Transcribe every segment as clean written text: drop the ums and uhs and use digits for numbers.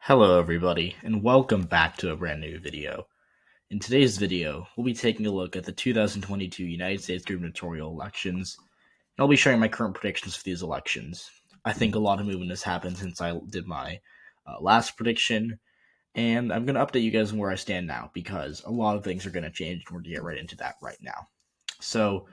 Hello everybody, and welcome back to a brand new video. In today's video, we'll be taking a look at the 2022 United States gubernatorial elections, and I'll be sharing my current predictions for these elections. I think a lot of movement has happened since I did my last prediction, and I'm going to update you guys on where I stand now, because a lot of things are going to change, and we're going to get right into that right now. So,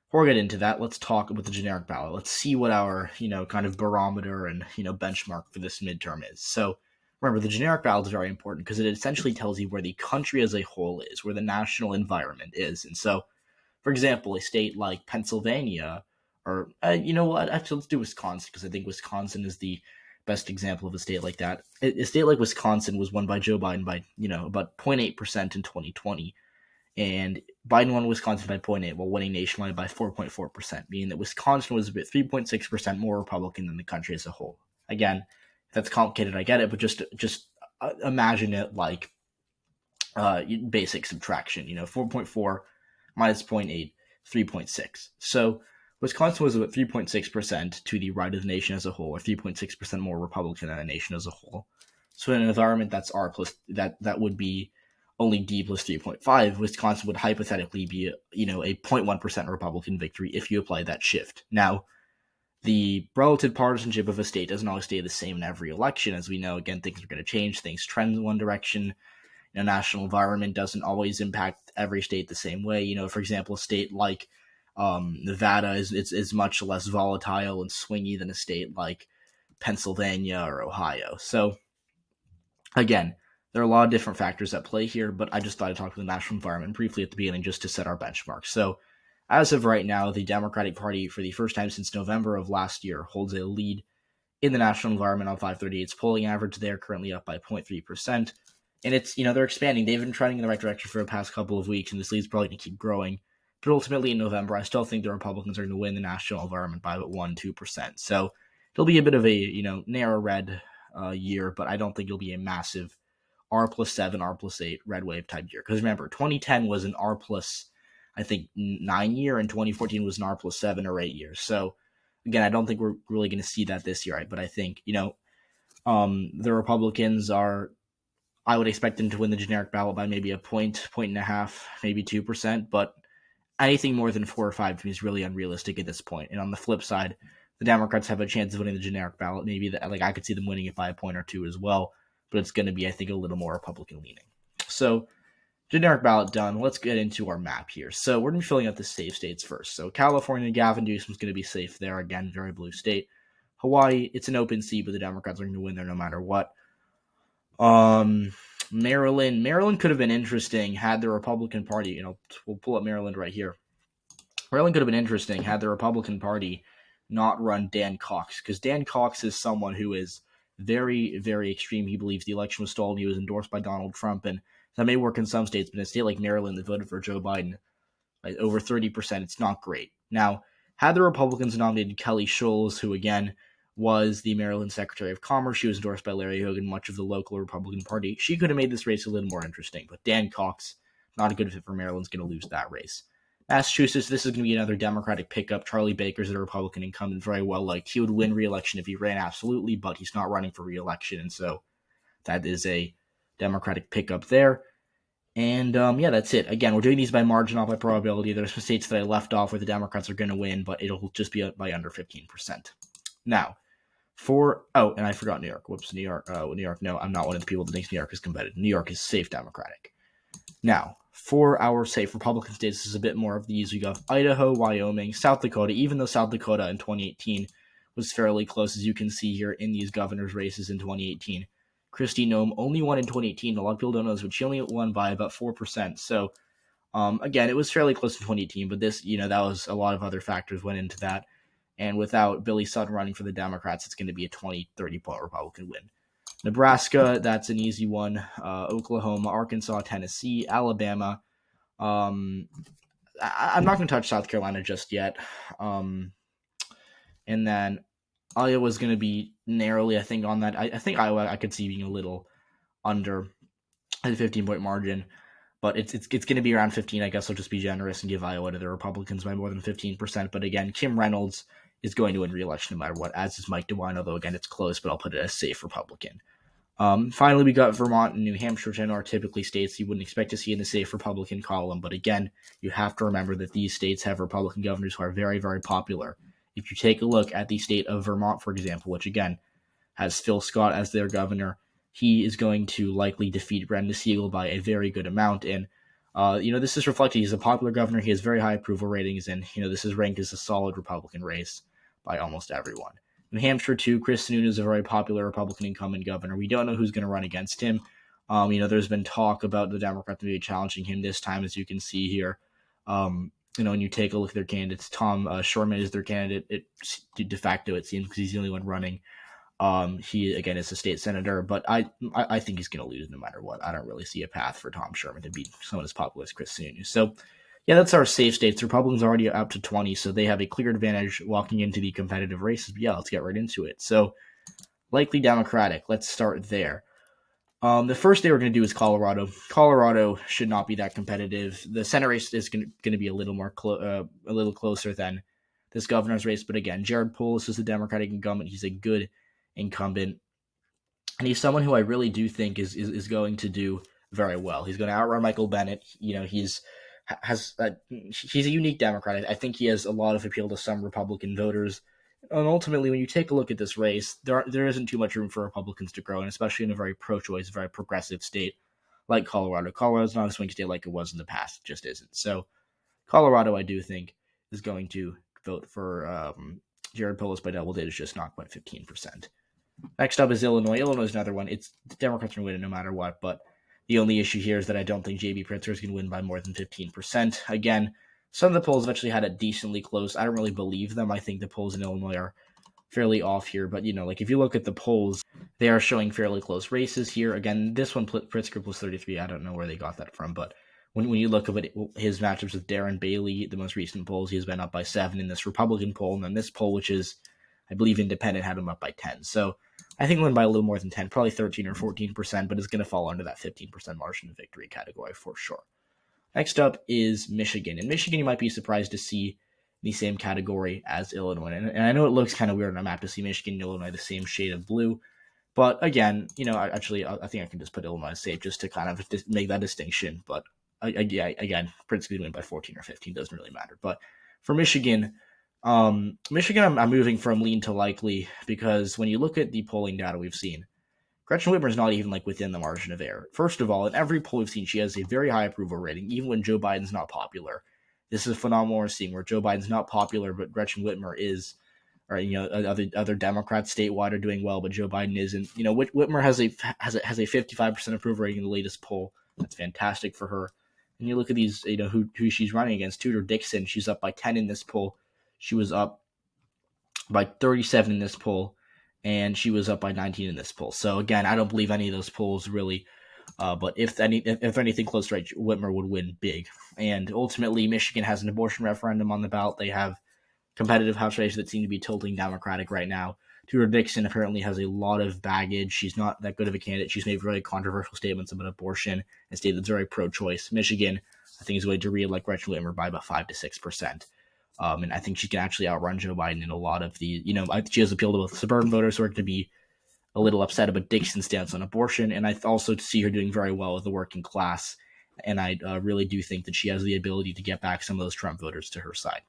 before we get into that, let's talk about the generic ballot. Let's see what our, kind of barometer and, benchmark for this midterm is. So, remember, the generic ballot is very important because it essentially tells you where the country as a whole is, where the national environment is. And so, for example, a state like Pennsylvania, or you know what, actually, let's do Wisconsin, because I think Wisconsin is the best example of a state like that. A state like Wisconsin was won by Joe Biden by, about 0.8% in 2020. And Biden won Wisconsin by 0.8, while winning nationwide by 4.4%, meaning that Wisconsin was about 3.6% more Republican than the country as a whole. Again, if that's complicated, I get it, but just imagine it like basic subtraction. 4.4 minus 0.8, 3.6. So Wisconsin was about 3.6% to the right of the nation as a whole, or 3.6% more Republican than the nation as a whole. So in an environment that's R plus, that would be only D plus 3.5, Wisconsin would hypothetically be, a 0.1% Republican victory if you apply that shift. Now, the relative partisanship of a state doesn't always stay the same in every election. As we know, again, things are going to change. Things trend in one direction. National environment doesn't always impact every state the same way. For example, a state like Nevada is much less volatile and swingy than a state like Pennsylvania or Ohio. So, again, there are a lot of different factors at play here, but I just thought I'd talk about the national environment briefly at the beginning just to set our benchmark. So, as of right now, the Democratic Party, for the first time since November of last year, holds a lead in the national environment on 538's polling average. They're currently up by 0.3%. And it's, they're expanding. They've been trending in the right direction for the past couple of weeks, and this lead's probably going to keep growing. But ultimately, in November, I still think the Republicans are going to win the national environment by about 1-2%. So it'll be a bit of a, narrow red year, but I don't think it'll be a massive R plus 7, R plus 8 red wave type year. Because remember, 2010 was an R plus, I think, 9 year, and 2014 was an R plus 7 or 8 years. So, again, I don't think we're really going to see that this year, right? But I think, the Republicans are, I would expect them to win the generic ballot by maybe a point and a half, maybe 2%, but anything more than 4 or 5 to me is really unrealistic at this point. And on the flip side, the Democrats have a chance of winning the generic ballot. Maybe I could see them winning it by a point or two as well, but it's going to be, I think, a little more Republican leaning. So, generic ballot done. Let's get into our map here. So we're going to be filling out the safe states first. So California, Gavin Newsom's going to be safe there. Again, very blue state. Hawaii, it's an open seat, but the Democrats are going to win there no matter what. Maryland could have been interesting had the Republican Party, we'll pull up Maryland right here. Maryland could have been interesting had the Republican Party not run Dan Cox, because Dan Cox is someone who is very, very extreme. He believes the election was stolen. He was endorsed by Donald Trump, and that may work in some states, but in a state like Maryland that voted for Joe Biden, over 30%, it's not great. Now, had the Republicans nominated Kelly Schulz, who, again, was the Maryland Secretary of Commerce, she was endorsed by Larry Hogan, much of the local Republican Party, she could have made this race a little more interesting. But Dan Cox, not a good fit for Maryland's going to lose that race. Massachusetts, this is going to be another Democratic pickup. Charlie Baker's a Republican incumbent, very well liked. He would win re-election if he ran, absolutely, but he's not running for re-election, and so that is a Democratic pickup there. And, that's it. Again, we're doing these by margin, not by probability. There's some states that I left off where the Democrats are going to win, but it'll just be by under 15%. Now, and I forgot New York. Whoops, New York. No, I'm not one of the people that thinks New York is competitive. New York is safe Democratic. Now, for our safe Republican states, this is a bit more of these. We got Idaho, Wyoming, South Dakota, even though South Dakota in 2018 was fairly close, as you can see here in these governor's races in 2018. Kristi Noem only won in 2018. A lot of people don't know this, but she only won by about 4%. So, again, it was fairly close to 2018, but this, that was a lot of other factors went into that. And without Billy Sutton running for the Democrats, it's going to be a 20-30 point Republican win. Nebraska, that's an easy one. Oklahoma, Arkansas, Tennessee, Alabama. I'm not going to touch South Carolina just yet. And then Iowa's going to be narrowly, I think, on that. I think Iowa I could see being a little under a 15-point margin. But it's going to be around 15. I guess I'll just be generous and give Iowa to the Republicans by more than 15%. But again, Kim Reynolds is going to win re-election no matter what, as is Mike DeWine, although again it's close, but I'll put it as safe Republican. Finally, we got Vermont and New Hampshire, which I know are typically states you wouldn't expect to see in the safe Republican column. But again, you have to remember that these states have Republican governors who are very, very popular. If you take a look at the state of Vermont, for example, which again has Phil Scott as their governor, he is going to likely defeat Brenda Siegel by a very good amount. And, this is reflected. He's a popular governor. He has very high approval ratings. And, this is ranked as a solid Republican race by almost everyone. New Hampshire, too, Chris Sununu is a very popular Republican incumbent governor. We don't know who's going to run against him. There's been talk about the Democrats maybe challenging him this time, as you can see here. When you take a look at their candidates, Tom Shorman is their candidate. De facto, it seems, because he's the only one running. He, again, is a state senator, but I think he's going to lose no matter what. I don't really see a path for Tom Sherman to beat someone as popular as Chris Sununu. So, yeah, that's our safe states. The Republicans are already up to 20, so they have a clear advantage walking into the competitive races. But yeah, let's get right into it. So, likely Democratic. Let's start there. The first day we're going to do is Colorado. Colorado should not be that competitive. The Senate race is going to be a little more a little closer than this governor's race. But again, Jared Polis is the Democratic incumbent. He's a good incumbent, and he's someone who I really do think is going to do very well. He's going to outrun Michael Bennett. He's a unique Democrat. I think he has a lot of appeal to some Republican voters. And ultimately, when you take a look at this race, there isn't too much room for Republicans to grow, and especially in a very pro-choice, very progressive state like Colorado. Colorado's not a swing state like it was in the past. It just isn't. So Colorado, I do think, is going to vote for Jared Polis by double digits, just not quite 15%. Next up is Illinois. Illinois is another one. The Democrats are going to win it no matter what, but the only issue here is that I don't think J.B. Pritzker is going to win by more than 15%. Again, some of the polls have actually had it decently close. I don't really believe them. I think the polls in Illinois are fairly off here, but if you look at the polls, they are showing fairly close races here. Again, this one, Pritzker plus 33, I don't know where they got that from, but when you look at his matchups with Darren Bailey, the most recent polls, he's been up by 7 in this Republican poll, and then this poll, which is, I believe, independent, had him up by 10. So I think he'll win by a little more than 10, probably 13 or 14%, but it's going to fall under that 15% margin of victory category for sure. Next up is Michigan. In Michigan, you might be surprised to see the same category as Illinois. And I know it looks kind of weird on a map to see Michigan and Illinois the same shade of blue. But again, I think I can just put Illinois safe just to kind of make that distinction. But again, Princeton could win by 14 or 15, doesn't really matter. But for Michigan, I'm moving from lean to likely because when you look at the polling data we've seen, Gretchen Whitmer is not even within the margin of error. First of all, in every poll we've seen, she has a very high approval rating, even when Joe Biden's not popular. This is phenomenal we're seeing where Joe Biden's not popular, but Gretchen Whitmer is, or other Democrats statewide are doing well, but Joe Biden isn't. Whitmer has a 55% approval rating in the latest poll. That's fantastic for her. And you look at these, who she's running against. Tudor Dixon, she's up by 10 in this poll. She was up by 37 in this poll, and she was up by 19 in this poll. So again, I don't believe any of those polls really. But if anything close, right, Whitmer would win big. And ultimately, Michigan has an abortion referendum on the ballot. They have competitive House races that seem to be tilting Democratic right now. Tudor Dixon apparently has a lot of baggage. She's not that good of a candidate. She's made really controversial statements about abortion and stated that's very pro-choice. Michigan, I think, is going to reelect Gretchen Whitmer by about 5 to 6%. And I think she can actually outrun Joe Biden in a lot of the, she has appealed to both suburban voters who are going to be a little upset about Dixon's stance on abortion. And I also see her doing very well with the working class. And I really do think that she has the ability to get back some of those Trump voters to her side.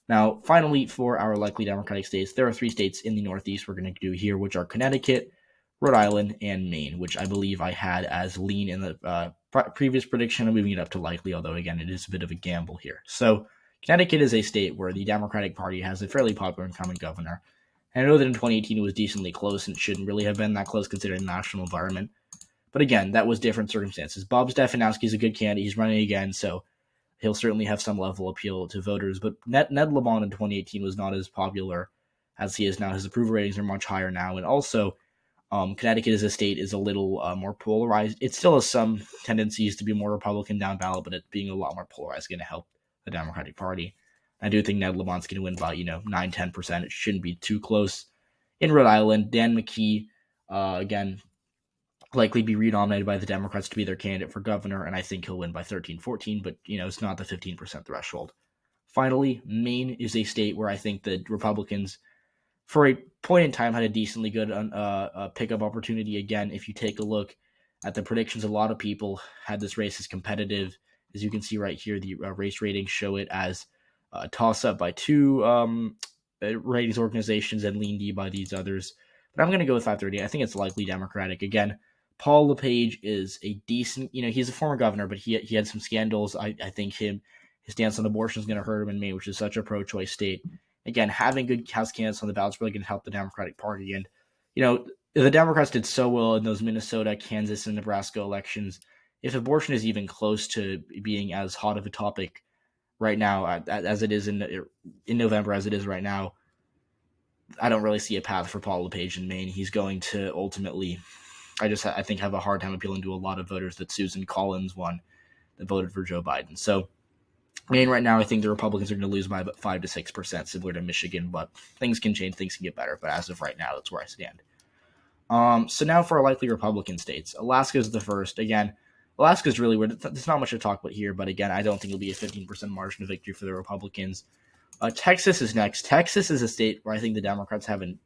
Now, finally, for our likely Democratic states, there are 3 states in the Northeast we're going to do here, which are Connecticut, Rhode Island, and Maine, which I believe I had as lean in the previous prediction. I'm moving it up to likely, although, again, it is a bit of a gamble here. So Connecticut is a state where the Democratic Party has a fairly popular incumbent governor. And I know that in 2018 it was decently close and it shouldn't really have been that close considering the national environment. But again, that was different circumstances. Bob Stefanowski is a good candidate. He's running again, so he'll certainly have some level of appeal to voters. But Ned Lamont in 2018 was not as popular as he is now. His approval ratings are much higher now. And also, Connecticut as a state is a little more polarized. It still has some tendencies to be more Republican down ballot, but it being a lot more polarized is going to help the Democratic Party. I do think Ned Lamont's going to win by, 9-10%. It shouldn't be too close. In Rhode Island, Dan McKee, again, likely be renominated by the Democrats to be their candidate for governor, and I think he'll win by 13-14, but, it's not the 15% threshold. Finally, Maine is a state where I think the Republicans, for a point in time had a decently good pickup opportunity. Again, if you take a look at the predictions, a lot of people had this race as competitive. As you can see right here, the race ratings show it as a toss-up by two ratings organizations and lean D by these others. But I'm going to go with 530. I think it's likely Democratic. Again, Paul LePage is a decent, he's a former governor, but he had some scandals. I think his stance on abortion is going to hurt him in Maine, which is such a pro-choice state. Again, having good House candidates on the ballot is really going to help the Democratic Party. And, the Democrats did so well in those Minnesota, Kansas, and Nebraska elections. If abortion is even close to being as hot of a topic right now as it is in November as it is right now, I don't really see a path for Paul LePage in Maine. He's going to ultimately, I think, have a hard time appealing to a lot of voters that Susan Collins won that voted for Joe Biden. So Maine right now, I think the Republicans are going to lose by about 5 to 6%, similar to Michigan, but things can change, things can get better. But as of right now, that's where I stand. So now for our likely Republican states. Alaska is the first. Again, Alaska is really weird. There's not much to talk about here, but again, I don't think it'll be a 15% margin of victory for the Republicans. Texas is next. Texas is a state where I think the Democrats have an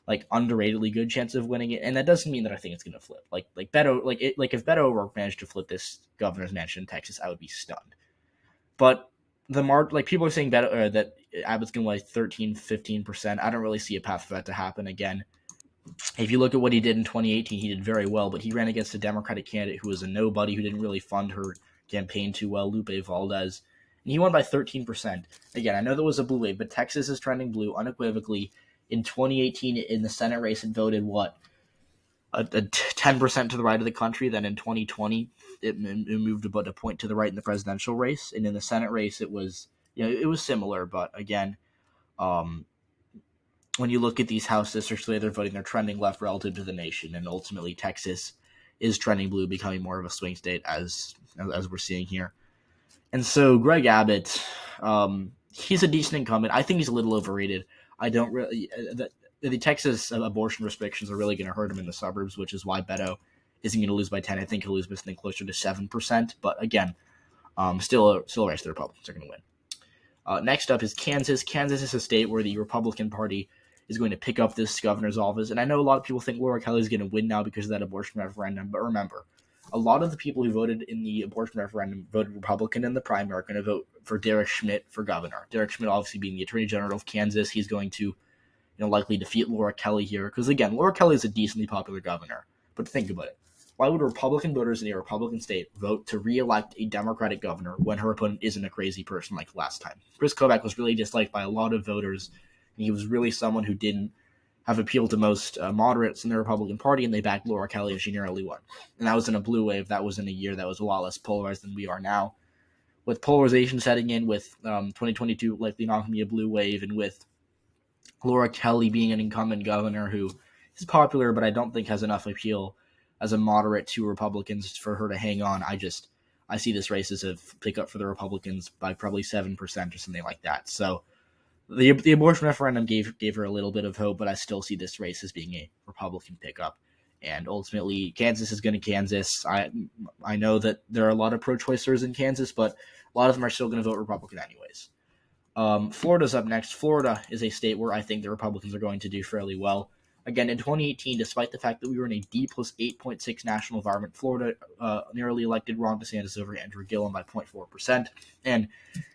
underratedly good chance of winning it, and that doesn't mean that I think it's going to flip. If Beto O'Rourke managed to flip this governor's mansion in Texas, I would be stunned. But people are saying that Abbott's going to win 13, 15%. I don't really see a path for that to happen again. If you look at what he did in 2018, he did very well, but he ran against a Democratic candidate who was a nobody, who didn't really fund her campaign too well, Lupe Valdez, and he won by 13%. Again, I know that was a blue wave, but Texas is trending blue unequivocally. In 2018, in the Senate race, it voted, a 10% to the right of the country. Then in 2020, it moved about a point to the right in the presidential race. And in the Senate race, it was similar, but again, when you look at these House districts, the way they're voting, they're trending left relative to the nation, and ultimately Texas is trending blue, becoming more of a swing state as we're seeing here. And so Greg Abbott, he's a decent incumbent. I think he's a little overrated. I don't really the Texas abortion restrictions are really going to hurt him in the suburbs, which is why Beto isn't going to lose by 10. I think he'll lose by something closer to 7%. But again, still a race the Republicans are going to win. Next up is Kansas. Kansas is a state where the Republican Party is going to pick up this governor's office. And I know a lot of people think Laura Kelly is going to win now because of that abortion referendum. But remember, a lot of the people who voted in the abortion referendum voted Republican in the primary are going to vote for Derek Schmidt for governor. Derek Schmidt obviously being the Attorney General of Kansas. He's going to likely defeat Laura Kelly here. Because again, Laura Kelly is a decently popular governor. But think about it. Why would Republican voters in a Republican state vote to re-elect a Democratic governor when her opponent isn't a crazy person like last time? Chris Kobach was really disliked by a lot of voters. He was really someone who didn't have appealed to most moderates in the Republican Party, and they backed Laura Kelly, and she narrowly won. And that was in a blue wave. That was in a year that was a lot less polarized than we are now. With polarization setting in, with 2022 likely not going to be a blue wave, and with Laura Kelly being an incumbent governor who is popular, but I don't think has enough appeal as a moderate to Republicans for her to hang on. I see this race as a pickup for the Republicans by probably 7% or something like that. So the abortion referendum gave her a little bit of hope, but I still see this race as being a Republican pickup. And ultimately, Kansas is going to Kansas. I know that there are a lot of pro-choicers in Kansas, but a lot of them are still going to vote Republican anyways. Florida's up next. Florida is a state where I think the Republicans are going to do fairly well. Again, in 2018, despite the fact that we were in a D plus 8.6 national environment, Florida nearly elected Ron DeSantis over Andrew Gillum by 0.4%. And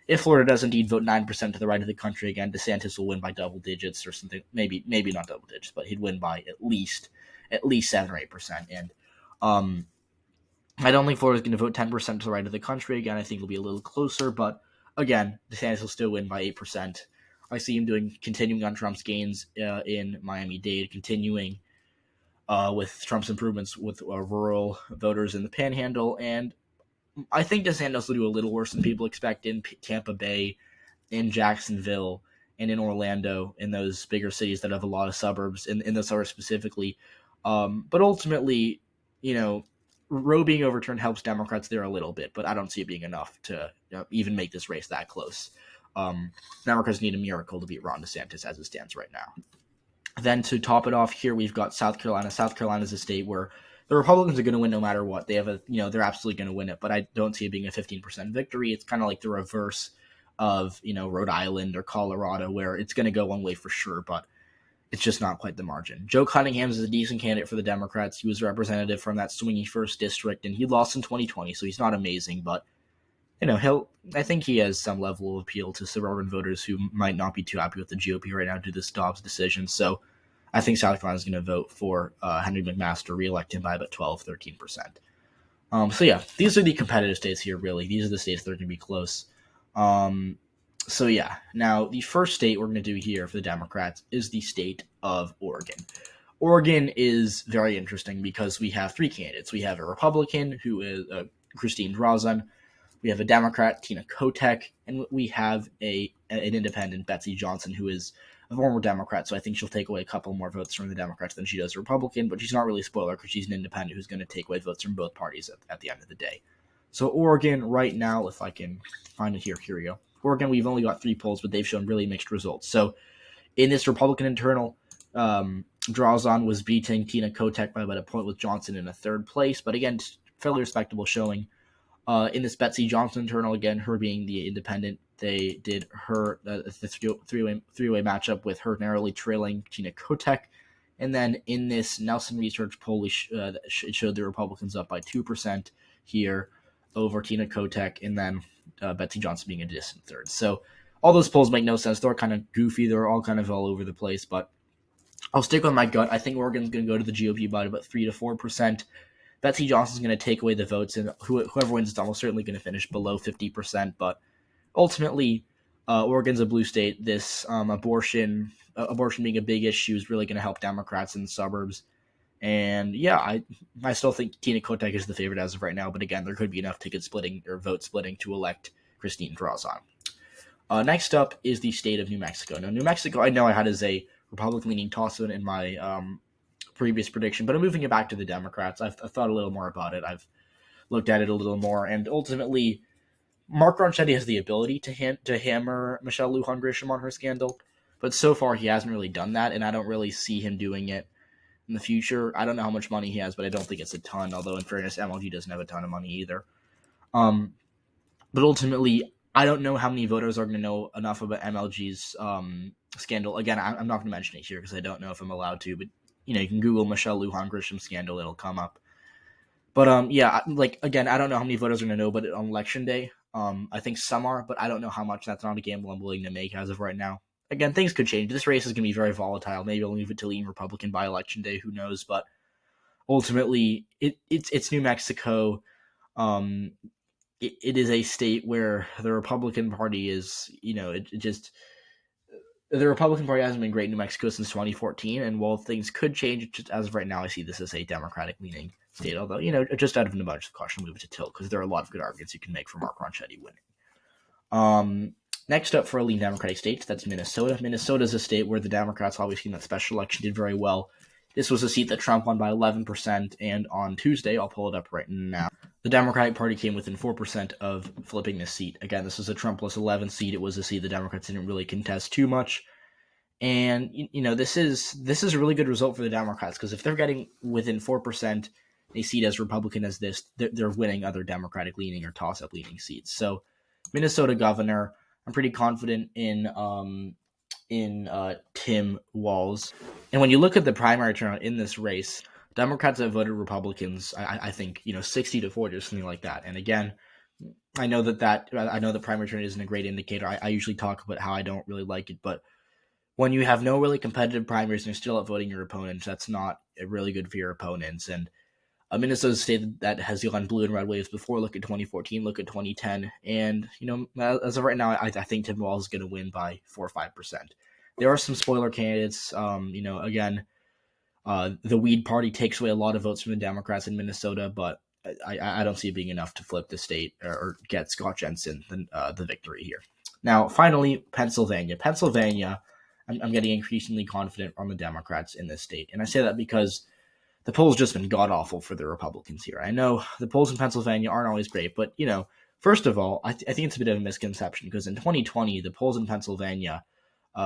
if Florida does indeed vote 9% to the right of the country, again, DeSantis will win by double digits or something. Maybe not double digits, but he'd win by at least 7 or 8%. And I don't think Florida's going to vote 10% to the right of the country. Again, I think it'll be a little closer, but again, DeSantis will still win by 8%. I see him continuing on Trump's gains in Miami-Dade, continuing with Trump's improvements with rural voters in the Panhandle, and I think DeSantis will do a little worse than people expect in Tampa Bay, in Jacksonville, and in Orlando, in those bigger cities that have a lot of suburbs, in those suburbs specifically. But ultimately, Roe being overturned helps Democrats there a little bit, but I don't see it being enough to even make this race that close. Democrats need a miracle to beat Ron DeSantis as it stands right now. Then to top it off here, we've got South Carolina. South Carolina is a state where the Republicans are going to win no matter what. They have they're absolutely going to win it, but I don't see it being a 15% victory. It's kind of like the reverse of, Rhode Island or Colorado, where it's going to go one way for sure. But it's just not quite the margin. Joe Cunningham is a decent candidate for the Democrats. He was representative from that swingy first district, and he lost in 2020, so he's not amazing, but I think he has some level of appeal to suburban voters who might not be too happy with the GOP right now due to Dobbs' decision. So I think South Carolina is going to vote for Henry McMaster, reelect him by about 12-13%. So yeah, these are the competitive states here, really. These are the states that are going to be close. So yeah, now the first state we're going to do here for the Democrats is the state of Oregon. Oregon is very interesting because we have three candidates. We have a Republican, who is Christine Drazan. We have a Democrat, Tina Kotek, and we have an independent, Betsy Johnson, who is a former Democrat, so I think she'll take away a couple more votes from the Democrats than she does a Republican, but she's not really a spoiler because she's an independent who's going to take away votes from both parties at the end of the day. So Oregon right now, if I can find it here we go. Oregon, we've only got 3 polls, but they've shown really mixed results. So in this Republican internal, Drazan was beating Tina Kotek by about a point with Johnson in a third place, but again, fairly respectable showing. In this Betsy Johnson internal, again, her being the independent, they did her the three-way matchup with her narrowly trailing Tina Kotek. And then in this Nelson Research poll, it showed the Republicans up by 2% here over Tina Kotek, and then Betsy Johnson being a distant third. So all those polls make no sense. They're kind of goofy. They're all kind of all over the place, but I'll stick with my gut. I think Oregon's going to go to the GOP by about 3-4%. Betsy Johnson's going to take away the votes, and whoever wins is almost certainly going to finish below 50%. But ultimately, Oregon's a blue state. This abortion being a big issue is really going to help Democrats in the suburbs. And yeah, I still think Tina Kotek is the favorite as of right now. But again, there could be enough ticket splitting or vote splitting to elect Christine Drazan. Next up is the state of New Mexico. Now, New Mexico, I know I had as a Republican-leaning toss-in in my previous prediction, but I'm moving it back to the Democrats. I've thought a little more about it. I've looked at it a little more, and ultimately, Mark Ronchetti has the ability to hammer Michelle Lujan Grisham on her scandal, but so far he hasn't really done that, and I don't really see him doing it in the future. I don't know how much money he has, but I don't think it's a ton, although in fairness, MLG doesn't have a ton of money either. But ultimately, I don't know how many voters are going to know enough about MLG's scandal. Again, I'm not going to mention it here because I don't know if I'm allowed to, but you can Google Michelle Lujan Grisham scandal, it'll come up. But yeah, again, I don't know how many voters are going to know about it on election day. I think some are, but I don't know how much. That's not a gamble I'm willing to make as of right now. Again, things could change. This race is going to be very volatile. Maybe I'll move it to lean Republican by election day. Who knows? But ultimately, it's New Mexico. It is a state where the Republican Party is, the Republican Party hasn't been great in New Mexico since 2014, and while things could change, just as of right now, I see this as a Democratic-leaning state, although, just out of an abundance of caution, move it to tilt, because there are a lot of good arguments you can make for Mark Ronchetti winning. Next up for a lean Democratic state, that's Minnesota. Minnesota is a state where the Democrats, obviously in that special election, did very well. This was a seat that Trump won by 11%, and on Tuesday, I'll pull it up right now, the Democratic Party came within 4% of flipping this seat. Again, this is a Trump plus 11 seat. It was a seat the Democrats didn't really contest too much. And, this is a really good result for the Democrats, because if they're getting within 4% a seat as Republican as this, they're winning other Democratic-leaning or toss-up-leaning seats. So, Minnesota governor, I'm pretty confident in Tim Walz. And when you look at the primary turnout in this race, Democrats have voted Republicans, I think, 60-40 or something like that. And again, I know that primary turnout isn't a great indicator. I usually talk about how I don't really like it, but when you have no really competitive primaries and you're still outvoting your opponents, that's not really good for your opponents. And Minnesota state that has gone blue and red waves before. Look at 2014, look at 2010. And, as of right now, I think Tim Walz is going to win by 4 or 5%. There are some spoiler candidates. Again, the Weed Party takes away a lot of votes from the Democrats in Minnesota, but I don't see it being enough to flip the state or get Scott Jensen the victory here. Now, finally, Pennsylvania. I'm getting increasingly confident on the Democrats in this state. And I say that because the polls just been god-awful for the Republicans here. I know the polls in Pennsylvania aren't always great, but, first of all, I think it's a bit of a misconception because in 2020, the polls in Pennsylvania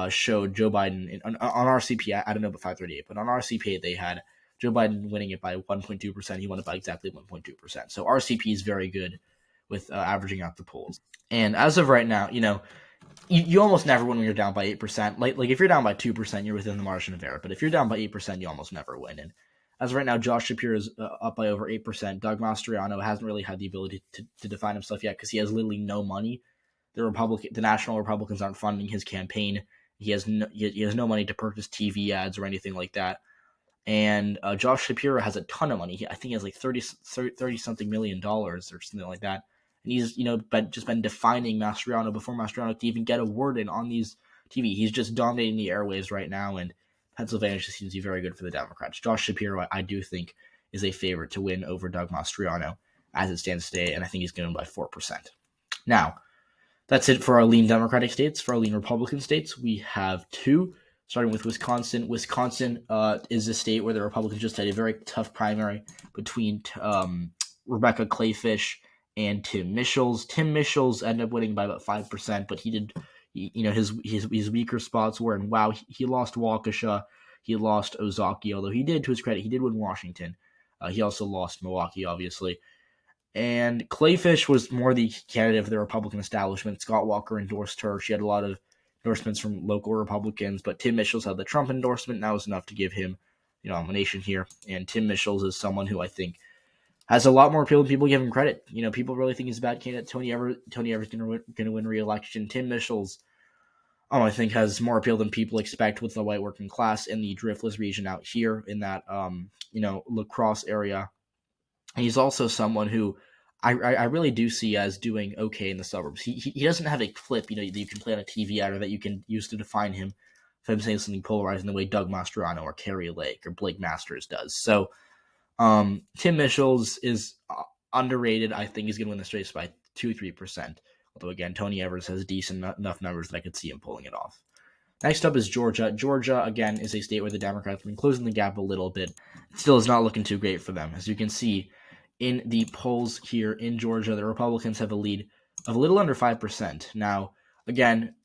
showed Joe Biden on RCP. I don't know about 538, but on RCP, they had Joe Biden winning it by 1.2%. He won it by exactly 1.2%. So RCP is very good with averaging out the polls. And as of right now, You almost never win when you're down by 8%. Like if you're down by 2%, you're within the margin of error. But if you're down by 8%, you almost never win. And as of right now, Josh Shapiro is up by over 8%. Doug Mastriano hasn't really had the ability to define himself yet because he has literally no money. The national Republicans aren't funding his campaign. He has no money to purchase TV ads or anything like that. And Josh Shapiro has a ton of money. I think he has like 30 something million dollars or something like that. And he's been defining Mastriano before Mastriano could even get a word in on these TV. He's just dominating the airwaves right now, and Pennsylvania just seems to be very good for the Democrats. Josh Shapiro, I do think, is a favorite to win over Doug Mastriano as it stands today, and I think he's going to win by 4%. Now, that's it for our lean Democratic states. For our lean Republican states, we have two, starting with Wisconsin. Wisconsin is a state where the Republicans just had a very tough primary between Rebecca Clayfish and Tim Michels. Tim Michels ended up winning by about 5%, but he did, his weaker spots were in he lost Waukesha, he lost Ozaki, although he did, to his credit, he did win Washington. He also lost Milwaukee, obviously. And Clayfish was more the candidate of the Republican establishment. Scott Walker endorsed her. She had a lot of endorsements from local Republicans, but Tim Michels had the Trump endorsement, and that was enough to give him the nomination here. And Tim Michels is someone who I think has a lot more appeal than people give him credit. People really think he's a bad candidate. Tony Evers going to win re-election. Tim Michels, I think, has more appeal than people expect with the white working class in the Driftless region out here in that, La Crosse area. And he's also someone who I really do see as doing okay in the suburbs. He doesn't have a clip, that you can play on a TV ad or that you can use to define him if I'm saying something polarizing the way Doug Mastriano or Carrie Lake or Blake Masters does. So Tim Michels is underrated. I think he's going to win this race by 2-3%. Although, again, Tony Evers has decent enough numbers that I could see him pulling it off. Next up is Georgia. Georgia, again, is a state where the Democrats have been closing the gap a little bit. It still is not looking too great for them. As you can see in the polls here in Georgia, the Republicans have a lead of a little under 5%. Now, again,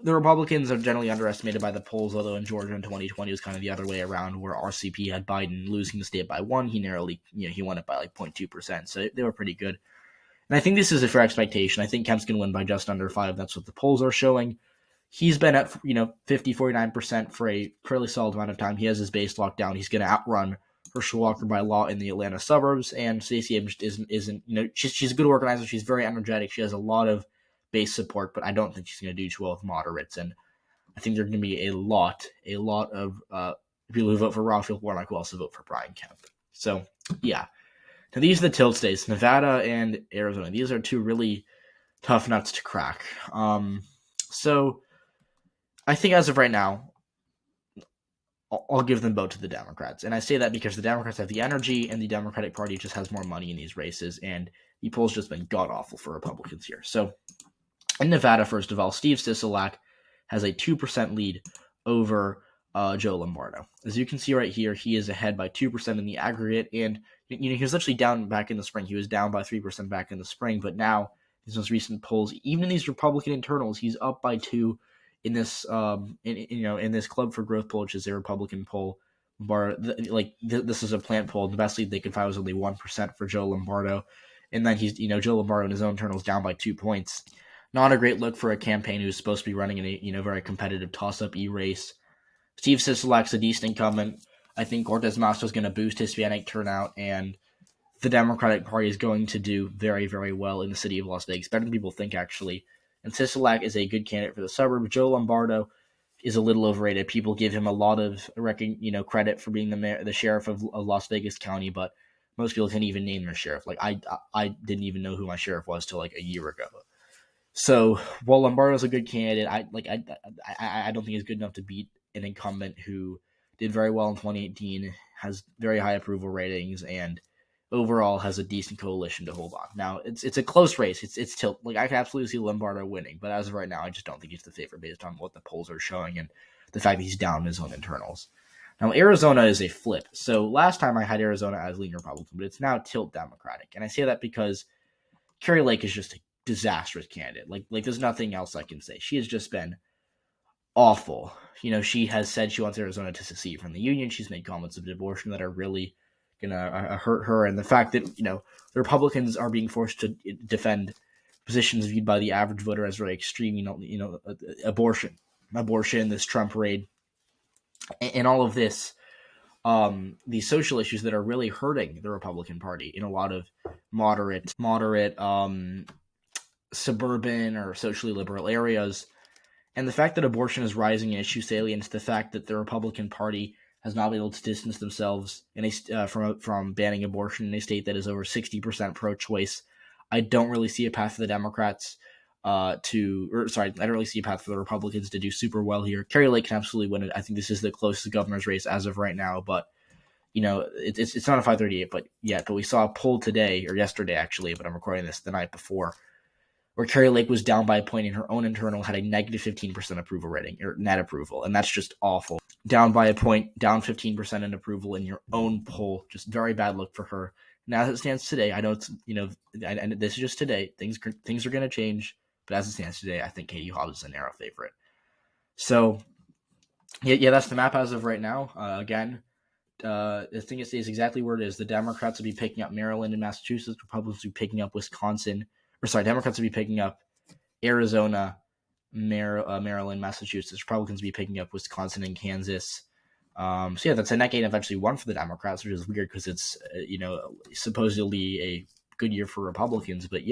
the Republicans are generally underestimated by the polls, although in Georgia in 2020 it was kind of the other way around, where RCP had Biden losing the state by 1. He narrowly, he won it by like 0.2%, so they were pretty good. And I think this is a fair expectation. I think Kemp's going to win by just under 5. That's what the polls are showing. He's been at 50-49% for a fairly solid amount of time. He has his base locked down. He's going to outrun Herschel Walker by law in the Atlanta suburbs, and Stacey Abrams isn't she's a good organizer. She's very energetic. She has a lot of base support, but I don't think she's going to do too well with moderates. And I think there are going to be a lot of people who vote for Raphael Warnock who also vote for Brian Kemp. So yeah, now these are the tilt states, Nevada and Arizona. These are two really tough nuts to crack. So I think as of right now, I'll give them both to the Democrats. And I say that because the Democrats have the energy and the Democratic Party just has more money in these races. And the polls just been god-awful for Republicans here. So in Nevada, first of all, Steve Sisolak has a 2% lead over Joe Lombardo. As you can see right here, he is ahead by 2% in the aggregate. And he was actually down back in the spring. He was down by 3% back in the spring. But now, these most recent polls, even in these Republican internals, he's up by 2%. In this, in this Club for Growth poll, which is a Republican poll, this is a plant poll. The best lead they could find was only 1% for Joe Lombardo, and then he's, Joe Lombardo in his own internals down by 2 points. Not a great look for a campaign who's supposed to be running in a very competitive toss-up race. Steve Sisolak's a decent incumbent. I think Cortez Masto is going to boost Hispanic turnout, and the Democratic Party is going to do very, very well in the city of Las Vegas, better than people think, actually. And Sisolak is a good candidate for the suburb. Joe Lombardo is a little overrated. People give him a lot of credit for being the sheriff of Las Vegas County, but most people can't even name their sheriff. Like I didn't even know who my sheriff was till like a year ago. So while Lombardo's a good candidate, I don't think he's good enough to beat an incumbent who did very well in 2018, has very high approval ratings, and overall has a decent coalition to hold on. Now, it's a close race. It's tilt. Like, I can absolutely see Lombardo winning, but as of right now, I just don't think he's the favorite based on what the polls are showing and the fact that he's down in his own internals. Now, Arizona is a flip. So last time I had Arizona as lean Republican, but it's now tilt Democratic. And I say that because Carrie Lake is just a disastrous candidate. Like there's nothing else I can say. She has just been awful. She has said she wants Arizona to secede from the union. She's made comments of abortion that are really gonna hurt her, and the fact that the Republicans are being forced to defend positions viewed by the average voter as very extreme. Abortion, this Trump raid, and all of this. These social issues that are really hurting the Republican Party in a lot of moderate, suburban or socially liberal areas. And the fact that abortion is rising in issue salience, the fact that the Republican Party has not been able to distance themselves from banning abortion in a state that is over 60% pro-choice. I don't really see a path for the Democrats I don't really see a path for the Republicans to do super well here. Kari Lake can absolutely win it. I think this is the closest governor's race as of right now, but it's not a 538, but we saw a poll today or yesterday actually, but I'm recording this the night before, where Kari Lake was down by a point in her own internal, had a negative 15% approval rating, or net approval, and that's just awful. Down by a point, down 15% in approval in your own poll, just very bad look for her. Now, as it stands today, I know and this is just today, things are going to change, but as it stands today, I think Katie Hobbs is a narrow favorite. So, that's the map as of right now. The thing stays exactly where it is. The Democrats will be picking up Maryland and Massachusetts. Republicans will be picking up Wisconsin. Democrats will be picking up Arizona, Maryland, Massachusetts. Republicans will be picking up Wisconsin and Kansas. That's a net gain of actually one for the Democrats, which is weird because it's, supposedly a good year for Republicans. But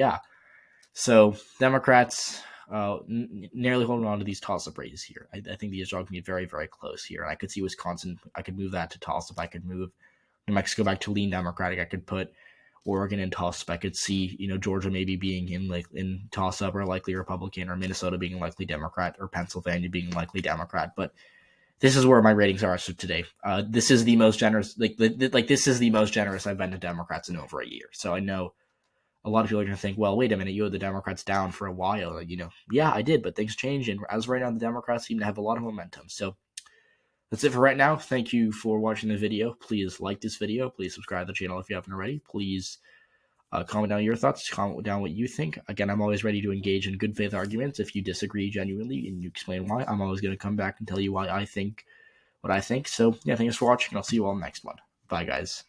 so Democrats nearly holding on to these toss-up races here. I think these are going to be very, very close here. And I could see Wisconsin. I could move that to toss-up. I could move New Mexico back to lean Democratic. I could put Oregon in toss-up. I could see, Georgia maybe being in toss-up or likely Republican, or Minnesota being likely Democrat, or Pennsylvania being likely Democrat. But this is where my ratings are as of today. This is the most generous. This is the most generous I've been to Democrats in over a year. So I know a lot of people are going to think, well, wait a minute, you had the Democrats down for a while. I did, but things change. And as of right now, the Democrats seem to have a lot of momentum. So that's it for right now. Thank you for watching the video. Please like this video. Please subscribe to the channel if you haven't already. Please comment down your thoughts. Comment down what you think. Again, I'm always ready to engage in good faith arguments. If you disagree genuinely and you explain why, I'm always going to come back and tell you why I think what I think. So, thanks for watching. I'll see you all next one. Bye, guys.